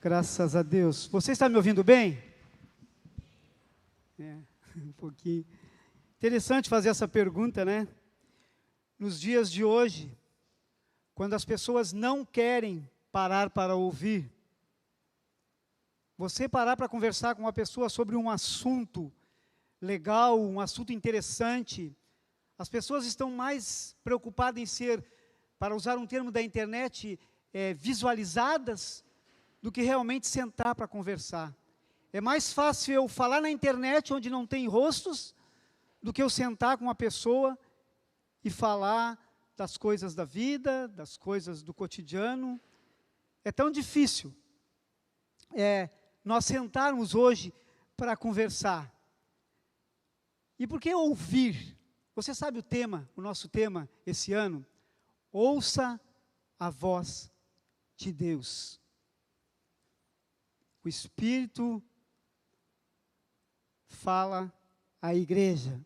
Graças a Deus. Você está me ouvindo bem? Um pouquinho. Interessante fazer essa pergunta, né? Nos dias de hoje, quando as pessoas não querem parar para ouvir, você parar para conversar com uma pessoa sobre um assunto legal, um assunto interessante, as pessoas estão mais preocupadas em ser, para usar um termo da internet, visualizadas, do que realmente sentar para conversar. É mais fácil eu falar na internet, onde não tem rostos, do que eu sentar com uma pessoa e falar das coisas da vida, das coisas do cotidiano. É tão difícil nós sentarmos hoje para conversar. E por que ouvir? Você sabe o tema, o nosso tema esse ano? Ouça a voz de Deus. O Espírito fala à igreja.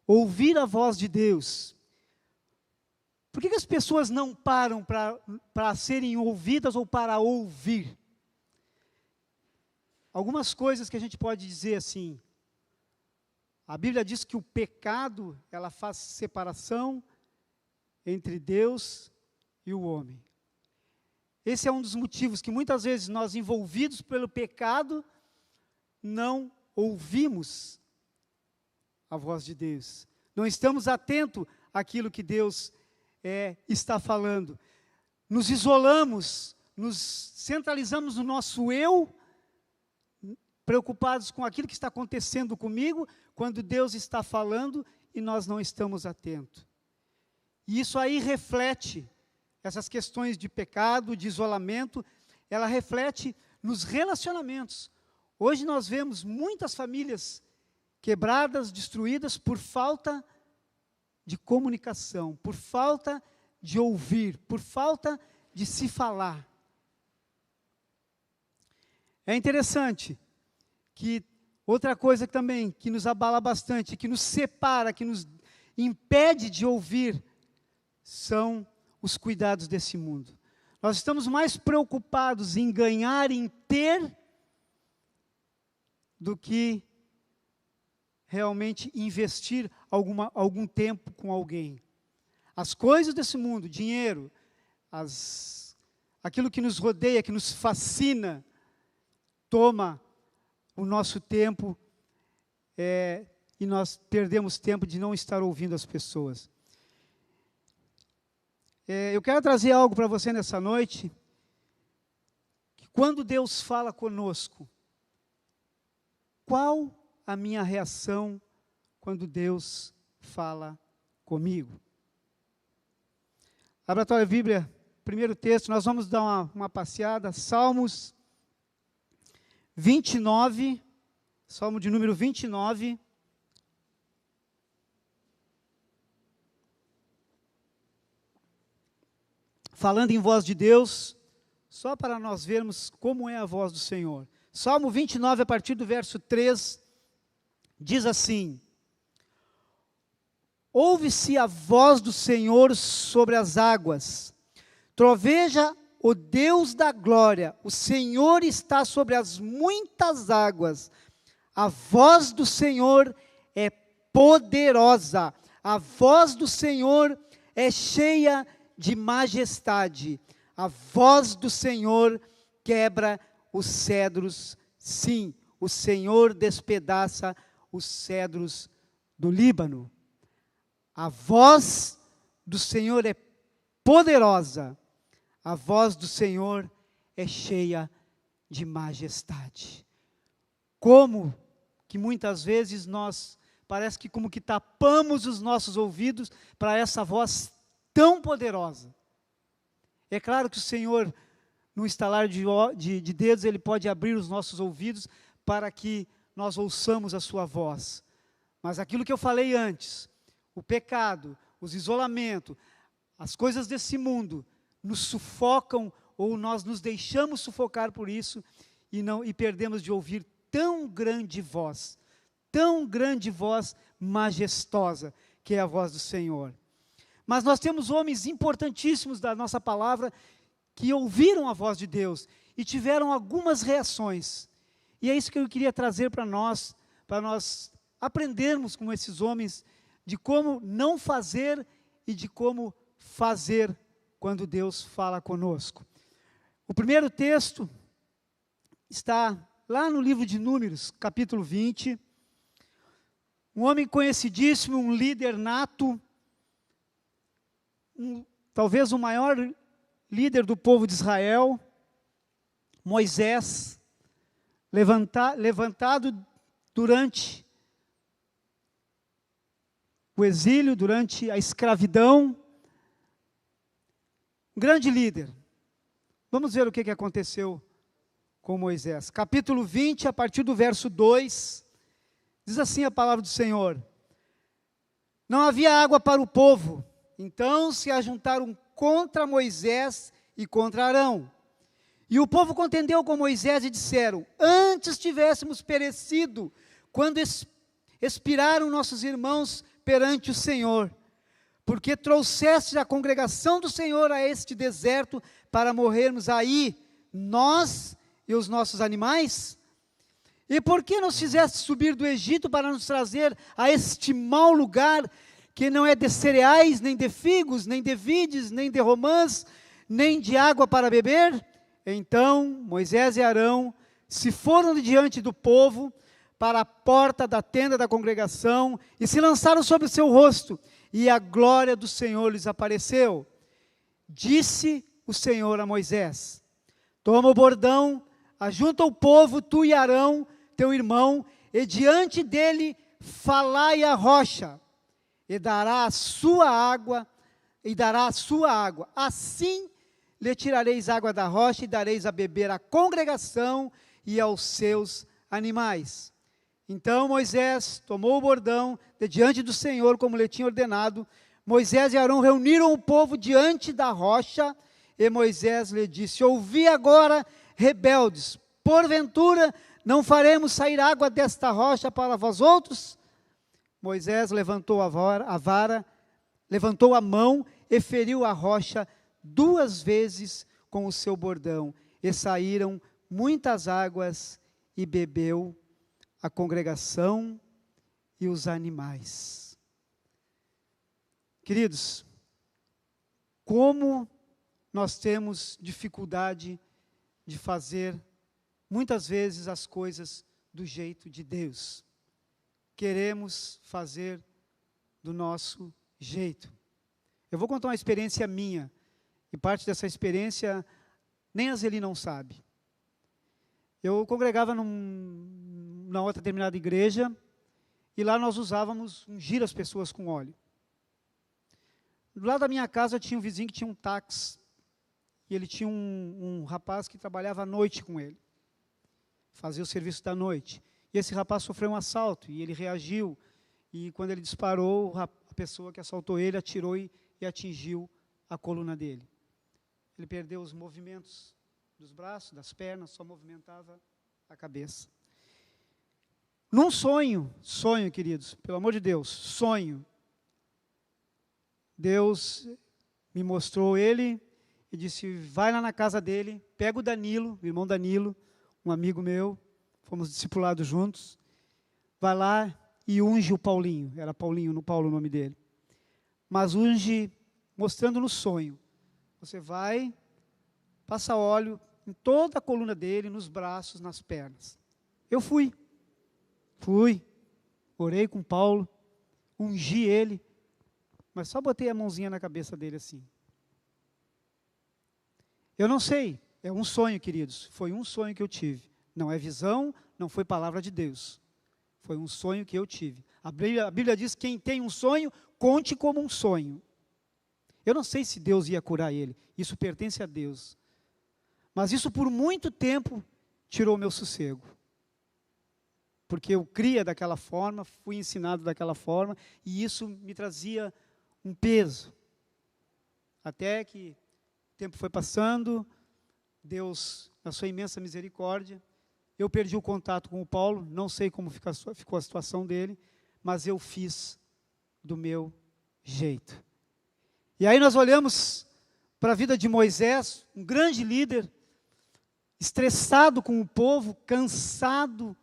Ouvir a voz de Deus. Por que as pessoas não param para serem ouvidas ou para ouvir? Algumas coisas que a gente pode dizer assim. A Bíblia diz que o pecado, ela faz separação entre Deus e o homem. Esse é um dos motivos que muitas vezes nós, envolvidos pelo pecado, não ouvimos a voz de Deus. Não estamos atentos àquilo que Deus está falando. Nos isolamos, nos centralizamos no nosso eu, preocupados com aquilo que está acontecendo comigo, quando Deus está falando e nós não estamos atentos. E isso aí reflete, essas questões de pecado, de isolamento, ela reflete nos relacionamentos. Hoje nós vemos muitas famílias quebradas, destruídas por falta de comunicação, por falta de ouvir, por falta de se falar. É interessante que outra coisa também que nos abala bastante, que nos separa, que nos impede de ouvir, são os cuidados desse mundo. Nós estamos mais preocupados em ganhar, em ter, do que realmente investir algum tempo com alguém. As coisas desse mundo, dinheiro, aquilo que nos rodeia, que nos fascina, toma o nosso tempo e nós perdemos tempo de não estar ouvindo as pessoas. Eu quero trazer algo para você nessa noite, que quando Deus fala conosco, qual a minha reação quando Deus fala comigo? Abra a tua Bíblia, primeiro texto, nós vamos dar uma passeada, Salmos 29, Salmo de número 29. Falando em voz de Deus, só para nós vermos como é a voz do Senhor. Salmo 29, a partir do verso 3, diz assim: ouve-se a voz do Senhor sobre as águas, troveja o Deus da glória, o Senhor está sobre as muitas águas, a voz do Senhor é poderosa, a voz do Senhor é cheia de majestade, a voz do Senhor quebra os cedros, sim, o Senhor despedaça os cedros do Líbano. A voz do Senhor é poderosa, a voz do Senhor é cheia de majestade. Como que muitas vezes nós, parece que como que tapamos os nossos ouvidos para essa voz tão poderosa. É claro que o Senhor, no estalar de dedos, Ele pode abrir os nossos ouvidos para que nós ouçamos a sua voz. Mas aquilo que eu falei antes, o pecado, os isolamentos, as coisas desse mundo, nos sufocam ou nós nos deixamos sufocar por isso e perdemos de ouvir tão grande voz majestosa, que é a voz do Senhor. Mas nós temos homens importantíssimos da nossa palavra que ouviram a voz de Deus. e tiveram algumas reações. E é isso que eu queria trazer para nós aprendermos com esses homens, de como não fazer e de como fazer quando Deus fala conosco. O primeiro texto está lá no livro de Números, capítulo 20. Um homem conhecidíssimo, um líder nato, talvez o maior líder do povo de Israel, Moisés, levantado durante o exílio, durante a escravidão, um grande líder. Vamos ver o que aconteceu com Moisés. Capítulo 20, a partir do verso 2, diz assim a palavra do Senhor: Não havia água para o povo, então se ajuntaram contra Moisés e contra Arão. E o povo contendeu com Moisés e disseram: Antes tivéssemos perecido, quando expiraram nossos irmãos perante o Senhor, porque trouxeste a congregação do Senhor a este deserto para morrermos aí, nós e os nossos animais? E por que nos fizeste subir do Egito para nos trazer a este mau lugar, que não é de cereais, nem de figos, nem de vides, nem de romãs, nem de água para beber? Então Moisés e Arão se foram de diante do povo para a porta da tenda da congregação e se lançaram sobre o seu rosto, e a glória do Senhor lhes apareceu. Disse o Senhor a Moisés: Toma o bordão, ajunta o povo, tu e Arão, teu irmão, e diante dele falai a rocha, e dará a sua água, assim lhe tirareis água da rocha, e dareis a beber à congregação e aos seus animais. Então Moisés tomou o bordão de diante do Senhor, como lhe tinha ordenado. Moisés e Arão reuniram o povo diante da rocha, e Moisés lhe disse: Ouvi agora, rebeldes, porventura não faremos sair água desta rocha para vós outros? Moisés levantou a vara, levantou a mão e feriu a rocha 2 vezes com o seu bordão, e saíram muitas águas, e bebeu a congregação e os animais. Queridos, como nós temos dificuldade de fazer, muitas vezes, as coisas do jeito de Deus. Queremos fazer do nosso jeito. Eu vou contar uma experiência minha, e parte dessa experiência nem a Zeli não sabe. Eu congregava na outra determinada igreja, e lá nós usávamos ungir as pessoas com óleo. Do lado da minha casa tinha um vizinho que tinha um táxi, e ele tinha um rapaz que trabalhava à noite com ele, fazia o serviço da noite. E esse rapaz sofreu um assalto, e ele reagiu, e quando ele disparou, a pessoa que assaltou ele atirou e atingiu a coluna dele. Ele perdeu os movimentos dos braços, das pernas, só movimentava a cabeça. Num sonho, queridos, pelo amor de Deus, sonho, Deus me mostrou ele e disse: vai lá na casa dele, pega o Danilo, o irmão Danilo, um amigo meu, fomos discipulados juntos, vai lá e unge o Paulinho, era Paulo o nome dele, mas unge, mostrando no sonho, você vai, passa óleo em toda a coluna dele, nos braços, nas pernas. Eu fui, orei com Paulo, ungi ele, mas só botei a mãozinha na cabeça dele assim. Eu não sei, é um sonho, queridos, foi um sonho que eu tive, não é visão, não foi palavra de Deus, foi um sonho que eu tive. A Bíblia diz: quem tem um sonho, conte como um sonho. Eu não sei se Deus ia curar ele, isso pertence a Deus, mas isso por muito tempo tirou o meu sossego, porque eu cria daquela forma, fui ensinado daquela forma, e isso me trazia um peso, até que o tempo foi passando, Deus, na sua imensa misericórdia, eu perdi o contato com o Paulo, não sei como ficou a situação dele, mas eu fiz do meu jeito. E aí nós olhamos para a vida de Moisés, um grande líder, estressado com o povo, cansado,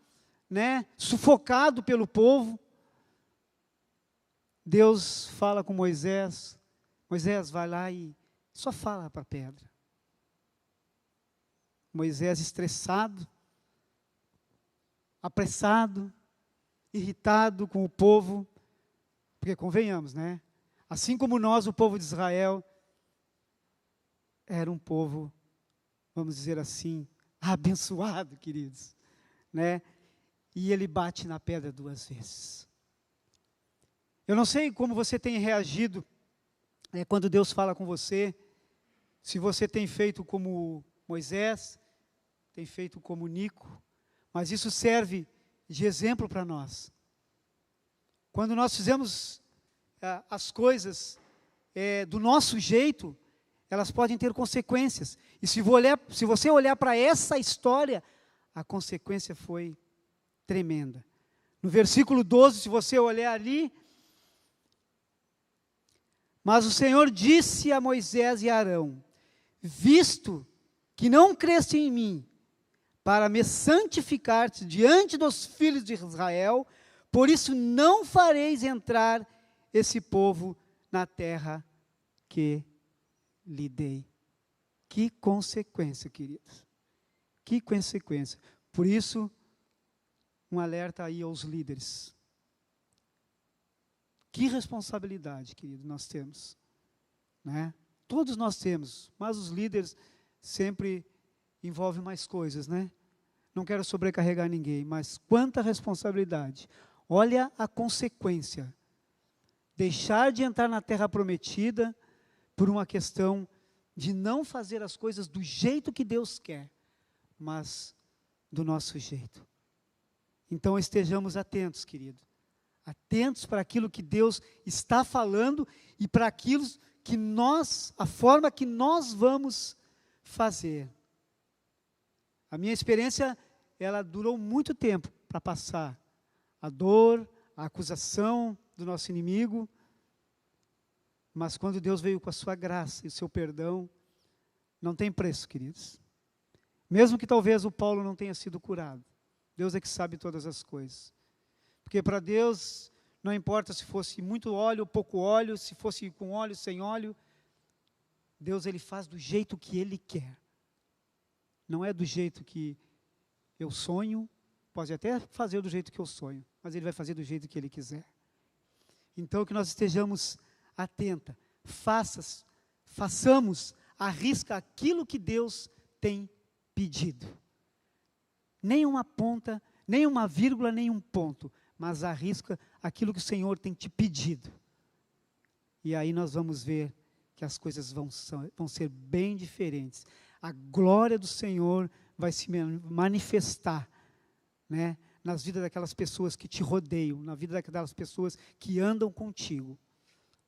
né, sufocado pelo povo. Deus fala com Moisés: Moisés, vai lá e só fala para a pedra. Moisés estressado, apressado, irritado com o povo, porque convenhamos, né? Assim como nós, o povo de Israel, era um povo, vamos dizer assim, abençoado, queridos, né? E ele bate na pedra 2 vezes. Eu não sei como você tem reagido quando Deus fala com você, se você tem feito como Moisés, tem feito como Nico, mas isso serve de exemplo para nós. Quando nós fizemos as coisas do nosso jeito, elas podem ter consequências. E se você olhar para essa história, a consequência foi tremenda. No versículo 12, se você olhar ali: mas o Senhor disse a Moisés e a Arão: visto que não creste em mim, para me santificar diante dos filhos de Israel, por isso não fareis entrar esse povo na terra que lhe dei. Que consequência, queridos. Que consequência. Por isso, um alerta aí aos líderes. Que responsabilidade, querido, nós temos, né? Todos nós temos, mas os líderes sempre envolvem mais coisas, né? Não quero sobrecarregar ninguém, mas quanta responsabilidade. Olha a consequência. Deixar de entrar na terra prometida por uma questão de não fazer as coisas do jeito que Deus quer, mas do nosso jeito. Então estejamos atentos, querido. Atentos para aquilo que Deus está falando e para aquilo que a forma que nós vamos fazer. A minha experiência, ela durou muito tempo para passar a dor, a acusação do nosso inimigo, mas quando Deus veio com a sua graça e o seu perdão, não tem preço, queridos. Mesmo que talvez o Paulo não tenha sido curado, Deus é que sabe todas as coisas. Porque para Deus, não importa se fosse muito óleo ou pouco óleo, se fosse com óleo, sem óleo, Deus, Ele faz do jeito que Ele quer. Não é do jeito que eu sonho, pode até fazer do jeito que eu sonho, mas Ele vai fazer do jeito que Ele quiser. Então, que nós estejamos atentos, façamos à risca aquilo que Deus tem pedido. Nem uma ponta, nem uma vírgula, nem um ponto, mas arrisca aquilo que o Senhor tem te pedido. E aí nós vamos ver que as coisas vão ser bem diferentes. A glória do Senhor vai se manifestar, né, nas vidas daquelas pessoas que te rodeiam, na vida daquelas pessoas que andam contigo,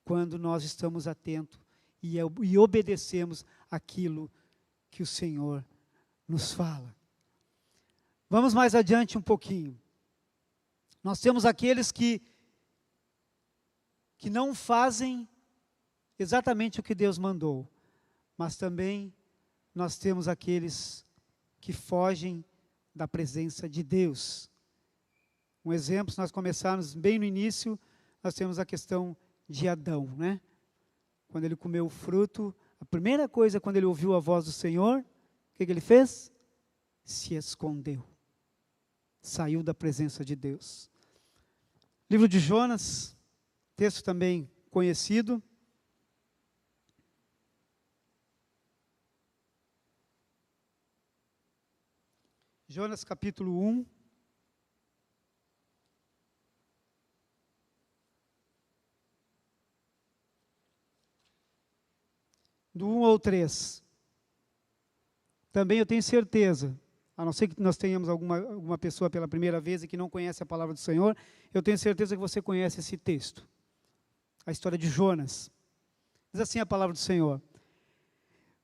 quando nós estamos atentos e obedecemos aquilo que o Senhor nos fala. Vamos mais adiante um pouquinho. Nós temos aqueles que não fazem exatamente o que Deus mandou, mas também nós temos aqueles que fogem da presença de Deus. Um exemplo, se nós começarmos bem no início, nós temos a questão de Adão, né? Quando ele comeu o fruto, a primeira coisa, quando ele ouviu a voz do Senhor, o que ele fez? Se escondeu. Saiu da presença de Deus. Livro de Jonas, texto também conhecido. Jonas capítulo 1. Do 1 ao 3. Também eu tenho certeza, a não ser que nós tenhamos alguma pessoa pela primeira vez e que não conhece a palavra do Senhor, eu tenho certeza que você conhece esse texto. A história de Jonas. Diz assim a palavra do Senhor.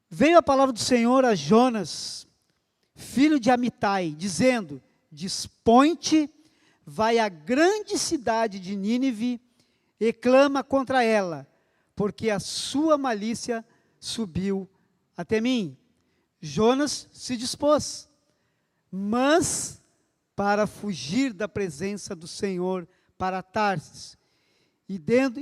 Veio a palavra do Senhor a Jonas, filho de Amitai, dizendo: dispõe-te, vai à grande cidade de Nínive e clama contra ela, porque a sua malícia subiu até mim. Jonas se dispôs, mas para fugir da presença do Senhor para Tarsis. E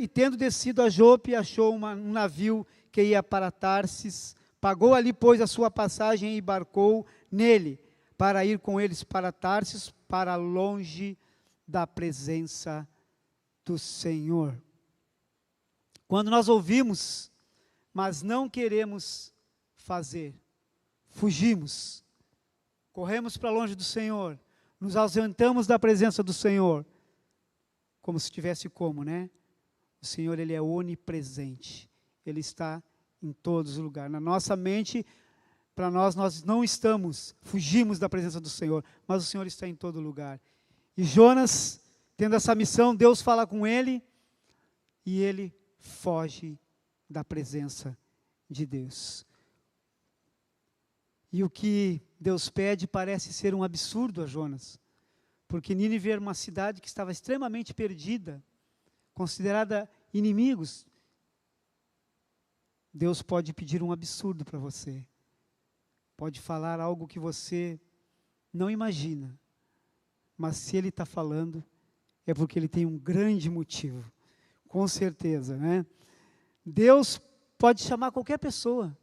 tendo descido a Jope, achou um navio que ia para Tarsis, pagou ali, pois, a sua passagem e embarcou nele, para ir com eles para Tarsis, para longe da presença do Senhor. Quando nós ouvimos, mas não queremos fazer, fugimos, corremos para longe do Senhor, nos ausentamos da presença do Senhor, como se tivesse como, né? O Senhor, Ele é onipresente, Ele está em todos os lugares. Na nossa mente, para nós não estamos, fugimos da presença do Senhor, mas o Senhor está em todo lugar. E Jonas, tendo essa missão, Deus fala com ele, e ele foge da presença de Deus. E o que Deus pede parece ser um absurdo a Jonas, porque Nínive era uma cidade que estava extremamente perdida, considerada inimigos. Deus pode pedir um absurdo para você, pode falar algo que você não imagina, mas se Ele está falando, é porque Ele tem um grande motivo, com certeza, né? Deus pode chamar qualquer pessoa,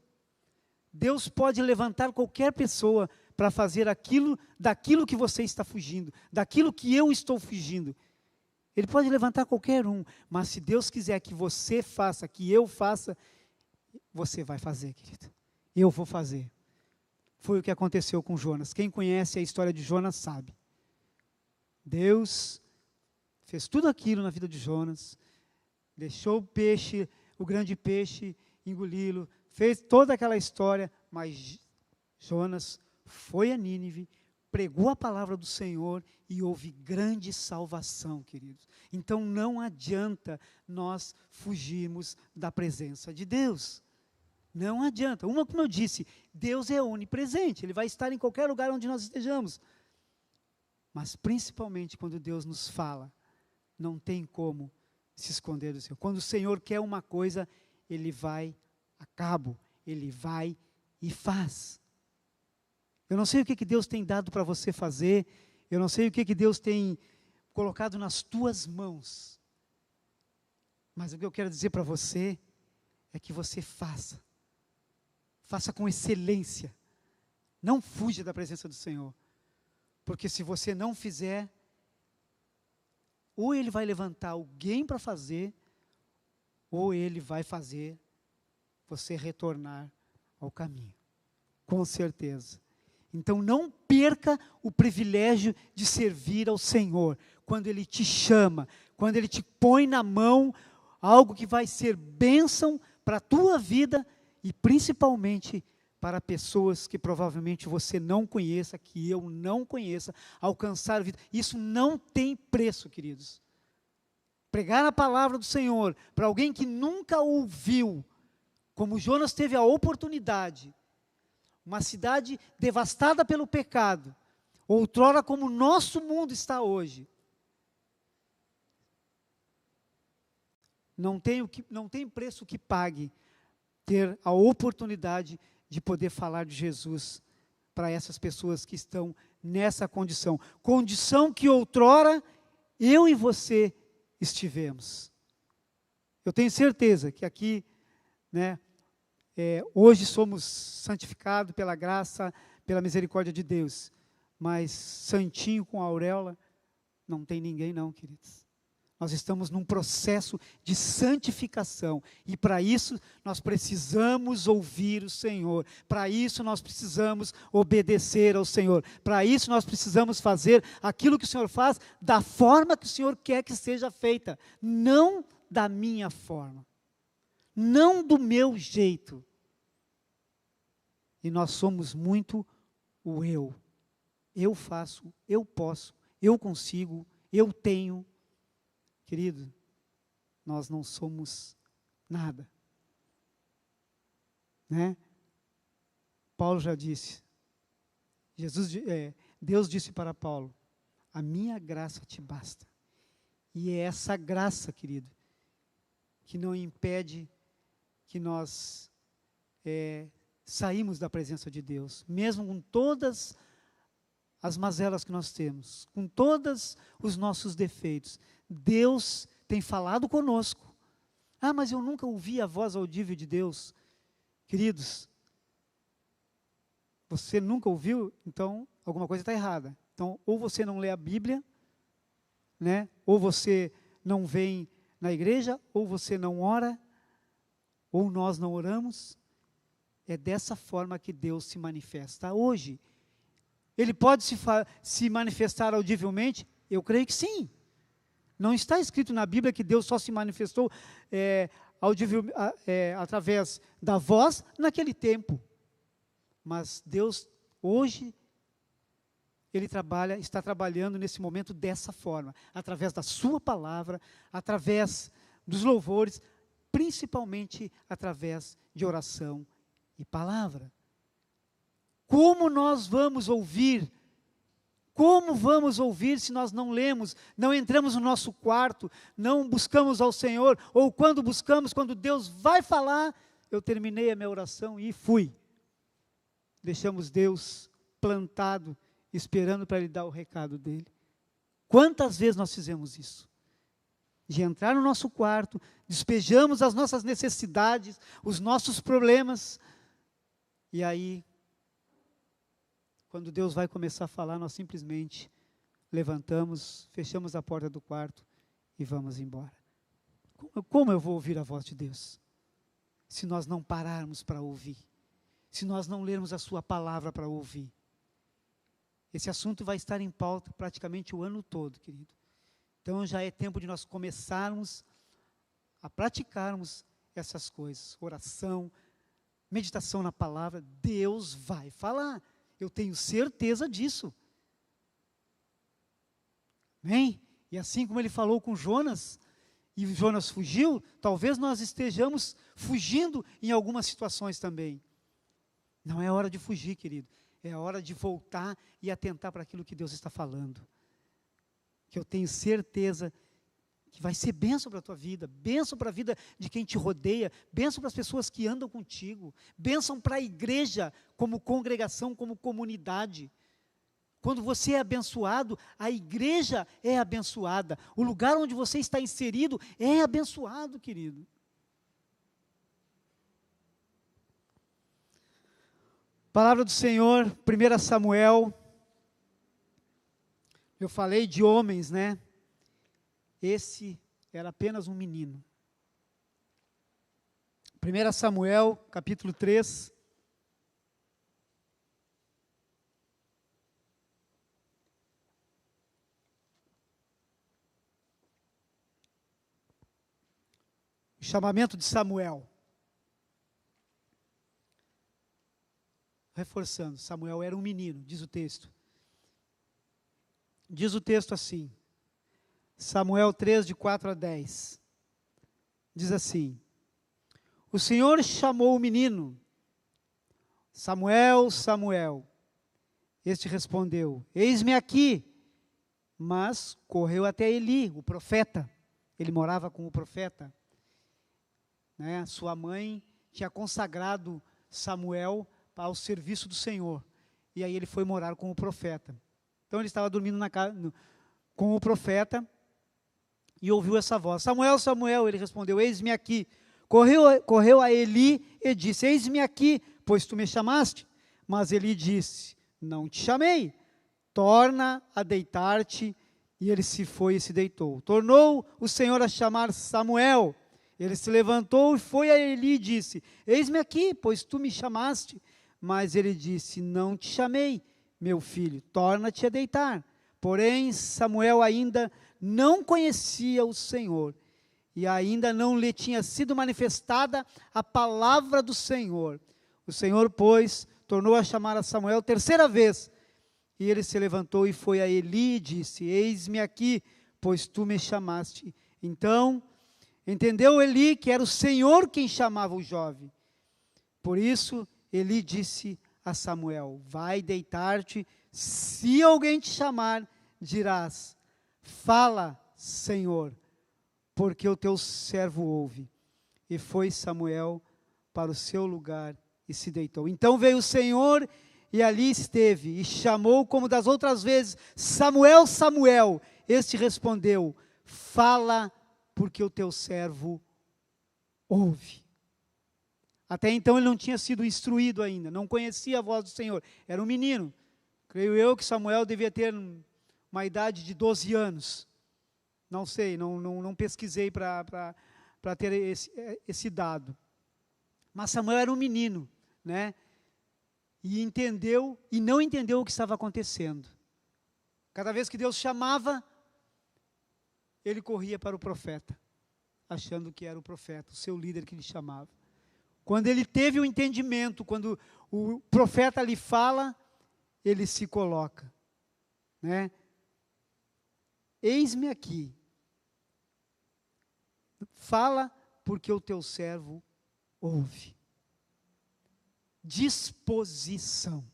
Deus pode levantar qualquer pessoa para fazer daquilo que você está fugindo, daquilo que eu estou fugindo. Ele pode levantar qualquer um, mas se Deus quiser que você faça, que eu faça, você vai fazer, querido. Eu vou fazer. Foi o que aconteceu com Jonas. Quem conhece a história de Jonas sabe. Deus fez tudo aquilo na vida de Jonas, deixou o grande peixe engoli-lo, fez toda aquela história, mas Jonas foi a Nínive, pregou a palavra do Senhor e houve grande salvação, queridos. Então não adianta nós fugirmos da presença de Deus. Não adianta. Como eu disse, Deus é onipresente, Ele vai estar em qualquer lugar onde nós estejamos. Mas principalmente quando Deus nos fala, não tem como se esconder do Senhor. Quando o Senhor quer uma coisa, Ele vai a cabo, Ele vai e faz. Eu não sei o que Deus tem dado para você fazer, eu não sei o que Deus tem colocado nas tuas mãos, mas o que eu quero dizer para você é que você faça com excelência, não fuja da presença do Senhor, porque se você não fizer, ou Ele vai levantar alguém para fazer, ou Ele vai fazer você retornar ao caminho, com certeza. Então não perca o privilégio de servir ao Senhor, quando Ele te chama, quando Ele te põe na mão algo que vai ser bênção para a tua vida e principalmente para pessoas que provavelmente você não conheça, que eu não conheça, alcançar a vida. Isso não tem preço, queridos. Pregar a palavra do Senhor para alguém que nunca ouviu, como Jonas teve a oportunidade, uma cidade devastada pelo pecado, outrora como o nosso mundo está hoje. Não tem preço que pague ter a oportunidade de poder falar de Jesus para essas pessoas que estão nessa condição. Condição que outrora eu e você estivemos. Eu tenho certeza que aqui, né, hoje somos santificados pela graça, pela misericórdia de Deus, mas santinho com auréola, não tem ninguém não, queridos. Nós estamos num processo de santificação, e para isso nós precisamos ouvir o Senhor, para isso nós precisamos obedecer ao Senhor, para isso nós precisamos fazer aquilo que o Senhor faz, da forma que o Senhor quer que seja feita, não da minha forma, não do meu jeito. E nós somos muito o eu. Eu faço, eu posso, eu consigo, eu tenho. Querido, nós não somos nada. Né? Paulo já disse, Deus disse para Paulo, a minha graça te basta. E é essa graça, querido, que não impede que nós saímos da presença de Deus, mesmo com todas as mazelas que nós temos, com todos os nossos defeitos. Deus tem falado conosco. Ah, mas eu nunca ouvi a voz audível de Deus. Queridos, você nunca ouviu? Então, alguma coisa está errada. Então, ou você não lê a Bíblia, né? Ou você não vem na igreja, ou você não ora, ou nós não oramos. É dessa forma que Deus se manifesta hoje. Ele pode se manifestar audivelmente? Eu creio que sim. Não está escrito na Bíblia que Deus só se manifestou através da voz naquele tempo. Mas Deus, hoje, Ele está trabalhando nesse momento dessa forma, através da sua palavra, através dos louvores, principalmente através de oração e palavra. Como nós vamos ouvir? Como vamos ouvir se nós não lemos, não entramos no nosso quarto, não buscamos ao Senhor, ou quando buscamos, quando Deus vai falar, eu terminei a minha oração e fui. Deixamos Deus plantado, esperando para Ele dar o recado dEle. Quantas vezes nós fizemos isso? De entrar no nosso quarto, despejamos as nossas necessidades, os nossos problemas, e aí, quando Deus vai começar a falar, nós simplesmente levantamos, fechamos a porta do quarto e vamos embora. Como eu vou ouvir a voz de Deus? Se nós não pararmos para ouvir, se nós não lermos a sua palavra para ouvir. Esse assunto vai estar em pauta praticamente o ano todo, querido. Então já é tempo de nós começarmos a praticarmos essas coisas. Oração, meditação na palavra, Deus vai falar. Eu tenho certeza disso. Amém? E assim como Ele falou com Jonas, e Jonas fugiu, talvez nós estejamos fugindo em algumas situações também. Não é hora de fugir, querido. É hora de voltar e atentar para aquilo que Deus está falando. Que eu tenho certeza que vai ser bênção para a tua vida, bênção para a vida de quem te rodeia, bênção para as pessoas que andam contigo, bênção para a igreja como congregação, como comunidade. Quando você é abençoado, a igreja é abençoada, o lugar onde você está inserido é abençoado, querido. Palavra do Senhor, 1 Samuel, eu falei de homens, né? Esse era apenas um menino. 1 Samuel, capítulo 3. O chamamento de Samuel. Reforçando, Samuel era um menino, diz o texto. Diz o texto assim, Samuel 3, de 4 a 10. Diz assim: O Senhor chamou o menino, Samuel, Samuel. Este respondeu: Eis-me aqui. Mas correu até Eli, o profeta. Ele morava com o profeta. Né? Sua mãe tinha consagrado Samuel ao serviço do Senhor. E aí ele foi morar com o profeta. Então ele estava dormindo com o profeta e ouviu essa voz: Samuel, Samuel. Ele respondeu: Eis-me aqui. Correu a Eli e disse: Eis-me aqui, pois tu me chamaste. Mas Eli disse: Não te chamei. Torna a deitar-te. E ele se foi e se deitou. Tornou o Senhor a chamar Samuel. Ele se levantou e foi a Eli e disse: Eis-me aqui, pois tu me chamaste. Mas ele disse: Não te chamei, meu filho, torna-te a deitar. Porém, Samuel ainda não conhecia o Senhor, e ainda não lhe tinha sido manifestada a palavra do Senhor. O Senhor, pois, tornou a chamar a Samuel terceira vez, e ele se levantou e foi a Eli e disse: Eis-me aqui, pois tu me chamaste. Então, entendeu Eli que era o Senhor quem chamava o jovem. Por isso, Eli disse a Samuel: Vai deitar-te, se alguém te chamar, dirás: Fala, Senhor, porque o teu servo ouve. E foi Samuel para o seu lugar e se deitou. Então veio o Senhor e ali esteve, e chamou como das outras vezes, Samuel, Samuel. Este respondeu, fala, porque o teu servo ouve. Até então ele não tinha sido instruído ainda, não conhecia a voz do Senhor, era um menino. Creio eu que Samuel devia ter uma idade de 12 anos. Não sei, não pesquisei para ter esse dado. Mas Samuel era um menino, né? E entendeu, e não entendeu o que estava acontecendo. Cada vez que Deus chamava, ele corria para o profeta, achando que era o profeta, o seu líder que lhe chamava. Quando ele teve o entendimento, quando o profeta lhe fala, ele se coloca, né? Eis-me aqui. Fala, porque o teu servo ouve. Disposição.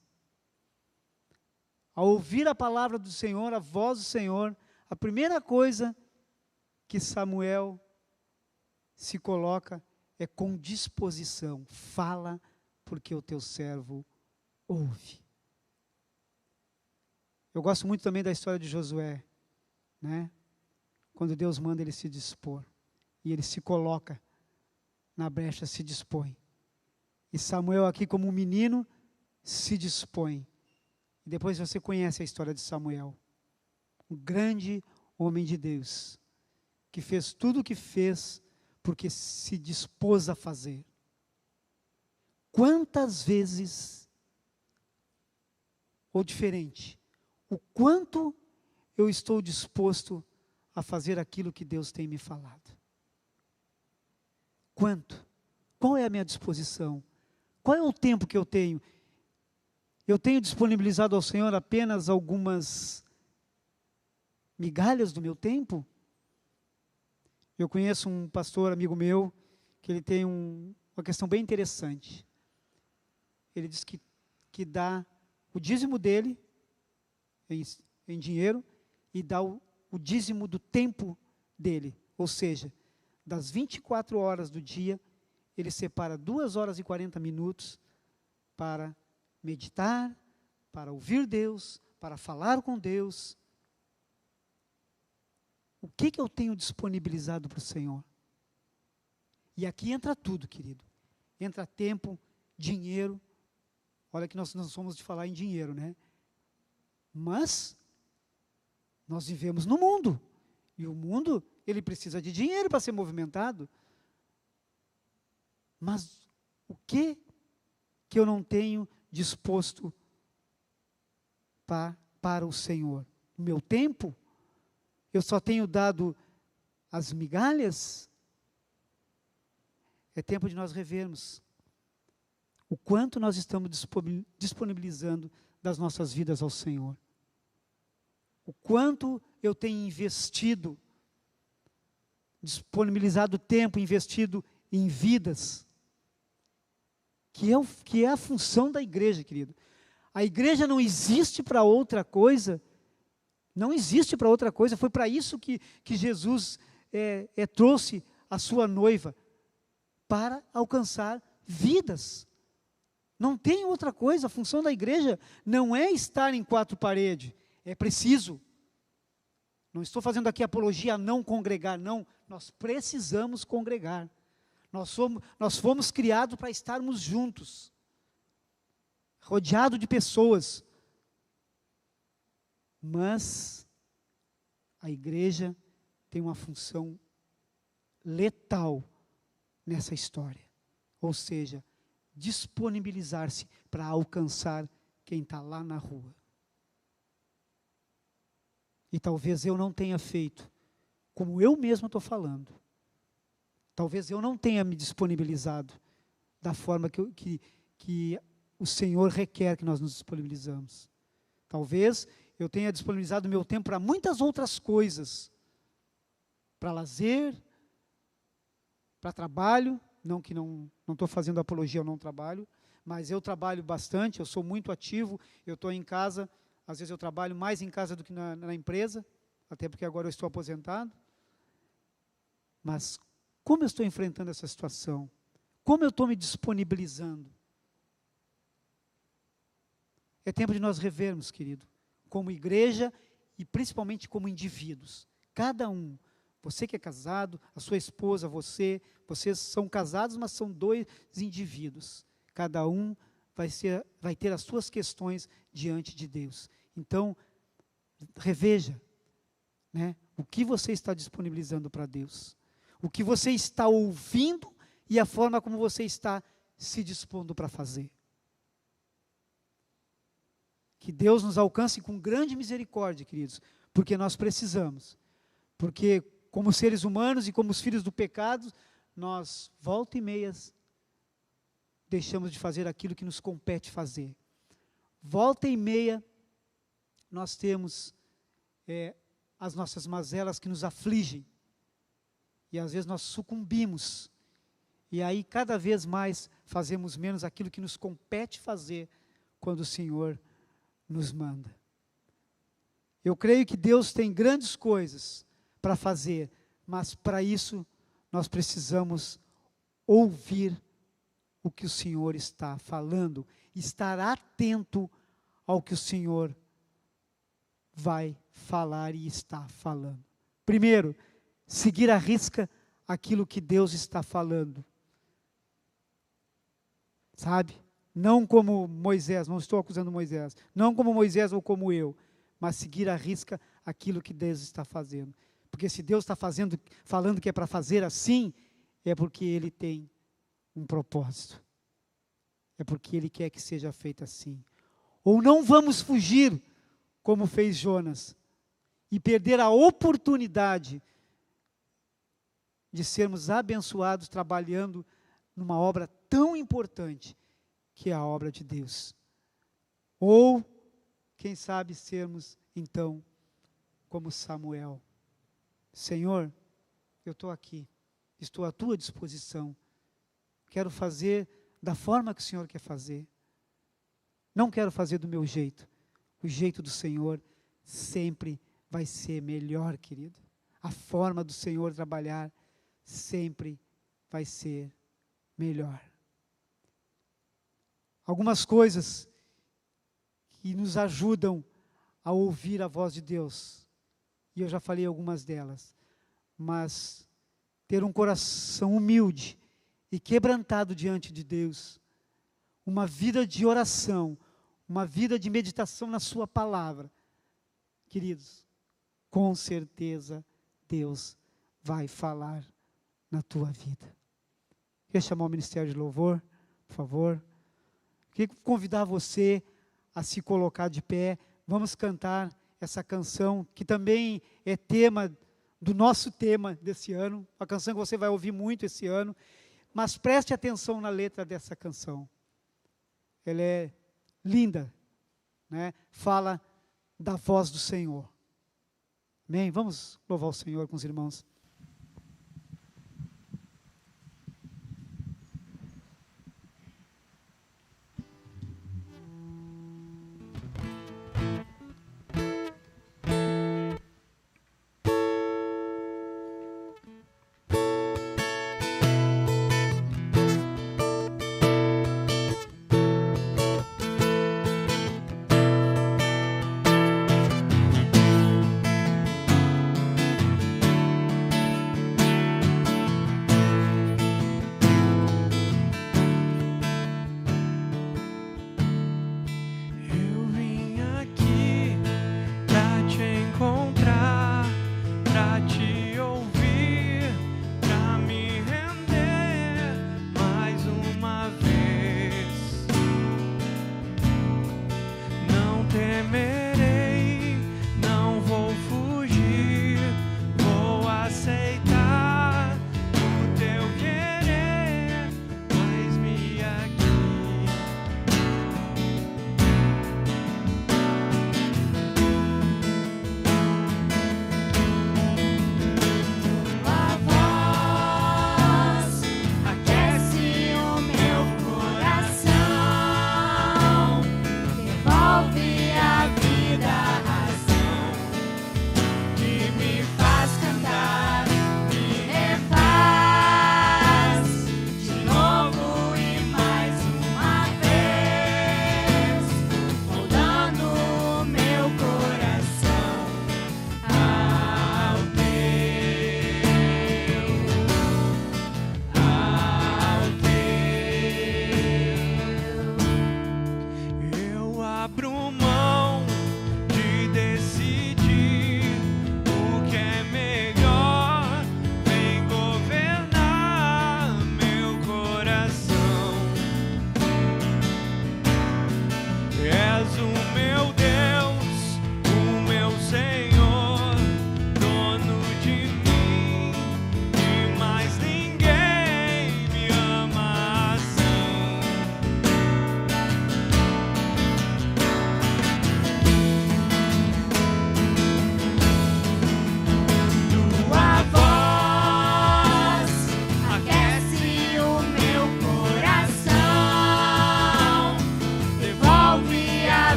Ao ouvir a palavra do Senhor, a voz do Senhor, a primeira coisa que Samuel se coloca é com disposição. Fala, porque o teu servo ouve. Eu gosto muito também da história de Josué, né? Quando Deus manda ele se dispor. E ele se coloca na brecha, se dispõe. E Samuel aqui como um menino, se dispõe. E depois você conhece a história de Samuel. Um grande homem de Deus, que fez tudo o que fez, porque se dispôs a fazer. Quantas vezes, ou diferente, o quanto eu estou disposto a fazer aquilo que Deus tem me falado? Quanto? Qual é a minha disposição? Qual é o tempo que eu tenho? Eu tenho disponibilizado ao Senhor apenas algumas migalhas do meu tempo? Eu conheço um pastor amigo meu, que ele tem uma questão bem interessante. Ele diz que dá o dízimo dele em dinheiro e dá o dízimo do tempo dele. Ou seja, das 24 horas do dia, ele separa 2 horas e 40 minutos para meditar, para ouvir Deus, para falar com Deus. O que eu tenho disponibilizado para o Senhor? E aqui entra tudo, querido. Entra tempo, dinheiro. Olha que nós não somos de falar em dinheiro, né? Mas nós vivemos no mundo. E o mundo, ele precisa de dinheiro para ser movimentado. Mas o que eu não tenho disposto para o Senhor? O meu tempo? Eu só tenho dado as migalhas? É tempo de nós revermos o quanto nós estamos disponibilizando das nossas vidas ao Senhor. O quanto eu tenho investido, disponibilizado tempo, investido em vidas, que é a função da igreja, querido. A igreja não existe para outra coisa, não existe para outra coisa, foi para isso que Jesus trouxe a sua noiva, para alcançar vidas. Não tem outra coisa, a função da igreja não é estar em 4 paredes, é preciso. Não estou fazendo aqui apologia a não congregar, não, nós precisamos congregar. Nós fomos criados para estarmos juntos, rodeado de pessoas. Mas a igreja tem uma função letal nessa história. Ou seja, disponibilizar-se para alcançar quem está lá na rua. E talvez eu não tenha feito, como eu mesmo estou falando. Talvez eu não tenha me disponibilizado da forma que o Senhor requer que nós nos disponibilizamos. Talvez eu tenha disponibilizado meu tempo para muitas outras coisas. Para lazer, para trabalho, não estou fazendo apologia ao não trabalho, mas eu trabalho bastante, eu sou muito ativo, eu estou em casa, às vezes eu trabalho mais em casa do que na empresa, até porque agora eu estou aposentado. Mas como eu estou enfrentando essa situação? Como eu estou me disponibilizando? É tempo de nós revermos, querido, como igreja e principalmente como indivíduos. Cada um, você que é casado, a sua esposa, vocês são casados, mas são dois indivíduos. Cada um vai ter as suas questões diante de Deus. Então, reveja, né, o que você está disponibilizando para Deus. O que você está ouvindo e a forma como você está se dispondo para fazer. Que Deus nos alcance com grande misericórdia, queridos, porque nós precisamos. Porque como seres humanos e como os filhos do pecado, nós, volta e meias, deixamos de fazer aquilo que nos compete fazer. Volta e meia, nós temos as nossas mazelas que nos afligem. E às vezes nós sucumbimos. E aí cada vez mais fazemos menos aquilo que nos compete fazer quando o Senhor nos manda. Eu creio que Deus tem grandes coisas para fazer, mas para isso nós precisamos ouvir o que o Senhor está falando, estar atento ao que o Senhor vai falar e está falando. Primeiro, seguir à risca aquilo que Deus está falando. Sabe? Não como Moisés, não estou acusando Moisés, não como Moisés ou como eu, mas seguir à risca aquilo que Deus está fazendo. Porque se Deus está falando que é para fazer assim, é porque Ele tem um propósito. É porque Ele quer que seja feito assim. Ou não vamos fugir, como fez Jonas, e perder a oportunidade de sermos abençoados trabalhando numa obra tão importante, que é a obra de Deus. Ou, quem sabe, sermos, então, como Samuel. Senhor, eu estou aqui, estou à tua disposição, quero fazer da forma que o Senhor quer fazer. Não quero fazer do meu jeito. O jeito do Senhor sempre vai ser melhor, querido. A forma do Senhor trabalhar sempre vai ser melhor. Algumas coisas que nos ajudam a ouvir a voz de Deus, e eu já falei algumas delas, mas ter um coração humilde e quebrantado diante de Deus, uma vida de oração, uma vida de meditação na sua palavra, queridos, com certeza Deus vai falar na tua vida. Quer chamar o Ministério de Louvor, por favor? Queria convidar você a se colocar de pé. Vamos cantar essa canção, que também é tema do nosso tema desse ano, uma canção que você vai ouvir muito esse ano, mas preste atenção na letra dessa canção. Ela é linda, né? Fala da voz do Senhor. Amém? Vamos louvar o Senhor com os irmãos.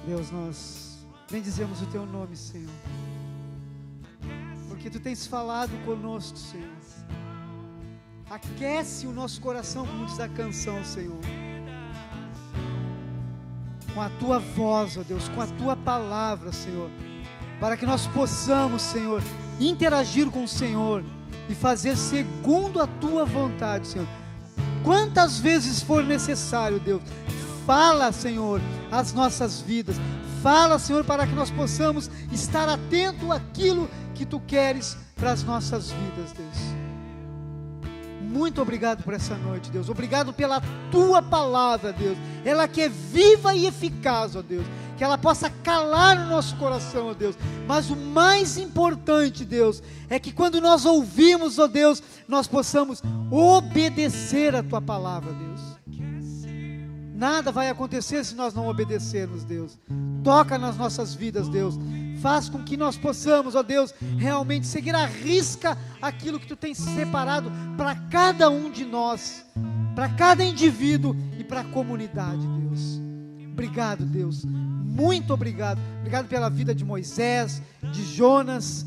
Deus, nós bendizemos o Teu nome, Senhor, porque Tu tens falado conosco, Senhor. Aquece o nosso coração, como diz a canção, Senhor, com a Tua voz, ó Deus, com a Tua palavra, Senhor, para que nós possamos, Senhor, interagir com o Senhor e fazer segundo a Tua vontade, Senhor. Quantas vezes for necessário, Deus, fala, Senhor, as nossas vidas. Fala, Senhor, para que nós possamos estar atento àquilo que Tu queres para as nossas vidas, Deus. Muito obrigado por essa noite, Deus. Obrigado pela Tua palavra, Deus. Ela que é viva e eficaz, ó Deus. Que ela possa calar o nosso coração, ó Deus. Mas o mais importante, Deus, é que quando nós ouvimos, ó Deus, nós possamos obedecer a Tua palavra, Deus. Nada vai acontecer se nós não obedecermos, Deus. Toca nas nossas vidas, Deus. Faz com que nós possamos, ó Deus, realmente seguir à risca aquilo que Tu tens separado para cada um de nós, para cada indivíduo e para a comunidade, Deus. Obrigado, Deus. Muito obrigado. Obrigado pela vida de Moisés, de Jonas,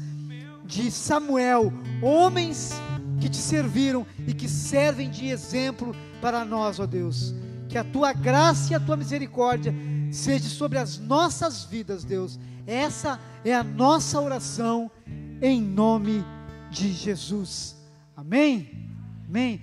de Samuel, homens que Te serviram e que servem de exemplo para nós, ó Deus. Que a Tua graça e a Tua misericórdia seja sobre as nossas vidas, Deus. Essa é a nossa oração, em nome de Jesus. Amém? Amém.